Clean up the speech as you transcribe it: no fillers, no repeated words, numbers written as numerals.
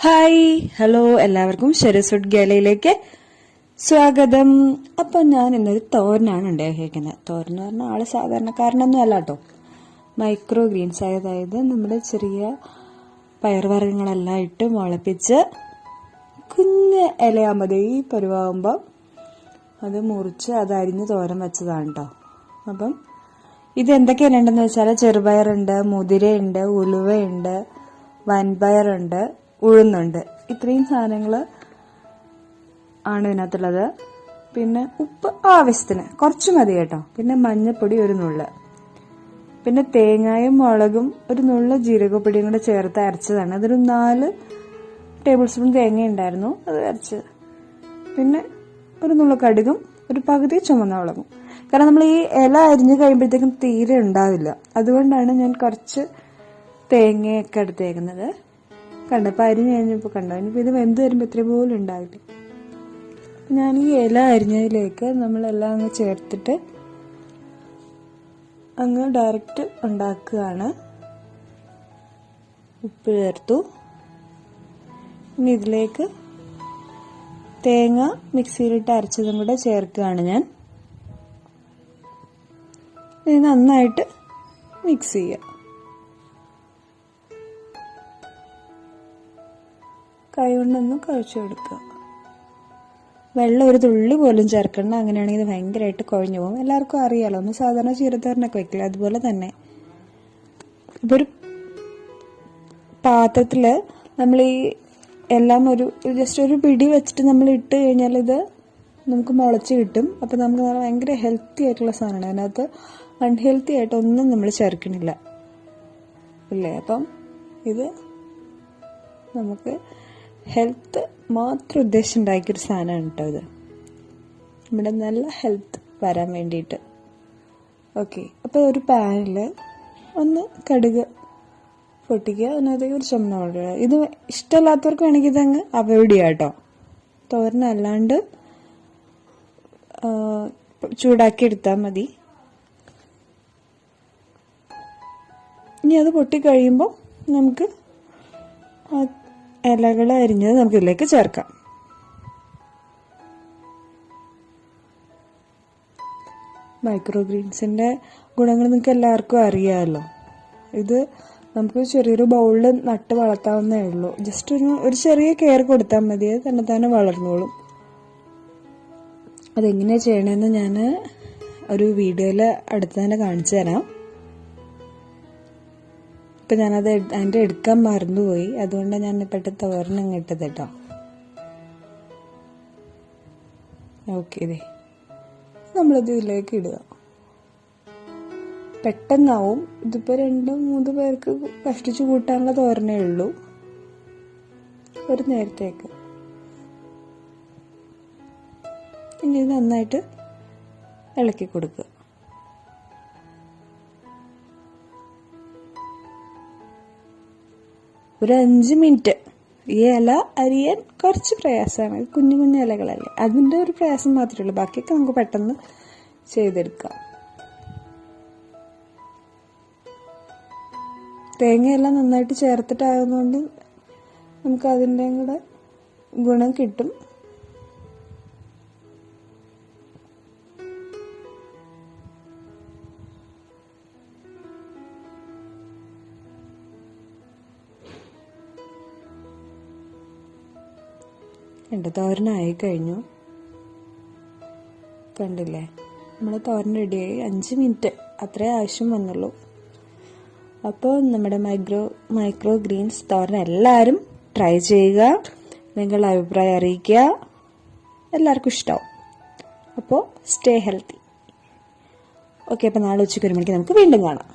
Hi hello എല്ലാവർക്കും ഷെറിസ് ഗാലയിലേക്ക് സ്വാഗതം. അപ്പം ഞാൻ ഇന്നൊരു തോരനാണ് ഉണ്ടാക്കിയിരിക്കുന്നത്. തോരൻ എന്ന് പറഞ്ഞാൽ ആള് സാധാരണക്കാരനൊന്നും അല്ല കേട്ടോ. മൈക്രോ ഗ്രീൻസ്, അതായത് നമ്മുടെ ചെറിയ പയർവർഗ്ഗങ്ങളെല്ലാം ഇട്ട് മുളപ്പിച്ച് കുഞ്ഞ് ഇലയാ മതി ഈ പരുവാകുമ്പോൾ അത് മുറിച്ച് അത് അരിഞ്ഞ് തോരൻ വെച്ചതാണ് കേട്ടോ. അപ്പം ഇത് എന്തൊക്കെയാണ് ഉണ്ടെന്ന് വെച്ചാൽ ചെറുപയറുണ്ട്, മുതിരയുണ്ട്, ഉലുവയുണ്ട്, വൻപയറുണ്ട്, ഉഴുന്നുണ്ട്. ഇത്രയും സാധനങ്ങൾ ആണ് ഇതിനകത്തുള്ളത്. പിന്നെ ഉപ്പ് ആവശ്യത്തിന് കുറച്ച് മതി കേട്ടോ. പിന്നെ മഞ്ഞൾപ്പൊടി ഒരു നുള്ള്, പിന്നെ തേങ്ങയും മുളകും ഒരു നുള്ള് ജീരകപ്പൊടിയും കൂടെ ചേർത്ത് അരച്ചതാണ്. അതൊരു 4 ടേബിൾ സ്പൂൺ തേങ്ങ ഉണ്ടായിരുന്നു, അത് അരച്ചത്. പിന്നെ ഒരു നുള്ളു കടുകും ഒരു പകുതി ചുമന്ന മുളകും. കാരണം നമ്മൾ ഈ ഇല അരിഞ്ഞ് കഴിയുമ്പോഴത്തേക്കും തീരെ ഉണ്ടാവില്ല, അതുകൊണ്ടാണ് ഞാൻ കുറച്ച് തേങ്ങയൊക്കെ എടുത്തേക്കുന്നത്. കണ്ടോ, അപ്പം അരിഞ്ഞ് കഴിഞ്ഞപ്പോൾ കണ്ടോ. ഇനിയിപ്പോൾ ഇത് വെന്ത് വരുമ്പോൾ ഇത്ര പോലും ഉണ്ടാവില്ല. ഞാൻ ഈ ഇല അരിഞ്ഞതിലേക്ക് നമ്മളെല്ലാം അങ്ങ് ചേർത്തിട്ട് അങ്ങ് ഡയറക്റ്റ് ഉണ്ടാക്കുകയാണ്. ഉപ്പ് ചേർത്തു. ഇനി ഇതിലേക്ക് തേങ്ങ മിക്സിയിലിട്ട് അരച്ചതും കൂടെ ചേർക്കുകയാണ് ഞാൻ. ഇത് നന്നായിട്ട് മിക്സ് ചെയ്യുക. കൈ കൊണ്ടൊന്ന് കുഴച്ചെടുക്കുക. വെള്ളം ഒരു തുള്ളി പോലും ചേർക്കണ്ട, അങ്ങനെയാണെങ്കിൽ ഇത് ഭയങ്കരമായിട്ട് കുഴഞ്ഞു പോകും. എല്ലാവർക്കും അറിയാലോ, ഒന്ന് സാധാരണ ചീരത്തോരനൊക്കെ വെക്കില്ല, അതുപോലെ തന്നെ. ഇപ്പോൾ ഒരു പാത്രത്തിൽ നമ്മൾ ഈ എല്ലാം ജസ്റ്റ് ഒരു പിടി വെച്ചിട്ട് നമ്മൾ ഇട്ട് കഴിഞ്ഞാൽ ഇത് നമുക്ക് മുളച്ച് കിട്ടും. അപ്പം നമുക്ക് ഭയങ്കര ഹെൽത്തി ആയിട്ടുള്ള സാധനമാണ്. അതിനകത്ത് അൺഹെൽത്തി ആയിട്ടൊന്നും നമ്മൾ ചേർക്കണില്ല ഇല്ലേ. അപ്പം ഇത് നമുക്ക് ഹെൽത്ത് മാത്രം ഉദ്ദേശം ഉണ്ടാക്കിയൊരു സാധനമാണ് കേട്ടോ ഇത്, നമ്മുടെ നല്ല ഹെൽത്ത് വരാൻ വേണ്ടിയിട്ട്. ഓക്കെ, അപ്പോൾ ഒരു പാനിൽ ഒന്ന് കടുക് പൊട്ടിക്കുക, അതിനകത്തേക്ക് ഒരു ചുമന്ന മുളക്. ഇത് ഇഷ്ടമില്ലാത്തവർക്ക് വേണമെങ്കിൽ ഇതങ്ങ് അവോയ്ഡ് ചെയ്യാം കേട്ടോ. തോരനല്ലാണ്ട് ചൂടാക്കി എടുത്താൽ മതി. ഇനി അത് പൊട്ടിക്കഴിയുമ്പോൾ നമുക്ക് ഇലകൾ അരിഞ്ഞത് നമുക്കിതിലേക്ക് ചേർക്കാം. മൈക്രോഗ്രീൻസിൻ്റെ ഗുണങ്ങൾ നിങ്ങൾക്ക് എല്ലാവർക്കും അറിയാമല്ലോ. ഇത് നമുക്ക് ചെറിയൊരു ബൗളിൽ നട്ട് വളർത്താവുന്നേ ഉള്ളൂ. ജസ്റ്റ് ഒരു ചെറിയ കെയർ കൊടുത്താൽ മതി, അത് തന്നെ വളർന്നോളും. അതെങ്ങനെയാണ് ചെയ്യണമെന്ന് ഞാൻ ഒരു വീഡിയോയിൽ അടുത്ത് തന്നെ കാണിച്ചു തരാം. ഇപ്പം ഞാനത് അതിൻ്റെ എടുക്കാൻ മറന്നുപോയി, അതുകൊണ്ടാണ് ഞാൻ പെട്ടെന്ന് തോരനം കിട്ടത് കേട്ടോ. ഓക്കെ, ഇതേ നമ്മളിത് ഇതിലേക്ക് ഇടുക. പെട്ടെന്നാവും. ഇതിപ്പോൾ 2-3 പേർക്ക് കഷ്ടിച്ച് കൂട്ടാനുള്ള തോരനേ ഉള്ളൂ ഒരു നേരത്തേക്ക്. ഇനി ഇത് നന്നായിട്ട് ഇളക്കി കൊടുക്കുക. ഒരു 5 മിനിറ്റ്. ഈ ഇല അരിയാൻ കുറച്ച് പ്രയാസമാണ്, കുഞ്ഞു കുഞ്ഞു ഇലകളല്ലേ, അതിൻ്റെ ഒരു പ്രയാസം മാത്രമേ ഉള്ളൂ. ബാക്കിയൊക്കെ നമുക്ക് പെട്ടെന്ന് ചെയ്തെടുക്കാം. തേങ്ങയെല്ലാം നന്നായിട്ട് ചേർത്തിട്ടാകുന്നതുകൊണ്ട് നമുക്ക് അതിൻ്റെ കൂടെ ഗുണം കിട്ടും. എൻ്റെ തോരനായി കഴിഞ്ഞു, കണ്ടില്ലേ. നമ്മൾ തോരൻ റെഡിയായി. 5 മിനിറ്റ് അത്രേ ആവശ്യം വന്നുള്ളൂ. അപ്പോൾ നമ്മുടെ മൈക്രോ ഗ്രീൻസ് തോരൻ എല്ലാവരും ട്രൈ ചെയ്യുക, നിങ്ങളുടെ അഭിപ്രായം അറിയിക്കുക. എല്ലാവർക്കും ഇഷ്ടമാവും. അപ്പോൾ സ്റ്റേ ഹെൽത്തി. ഓക്കെ, അപ്പോൾ നാളെ ഉച്ചയ്ക്ക് 1 മണിക്ക് നമുക്ക് വീണ്ടും കാണാം.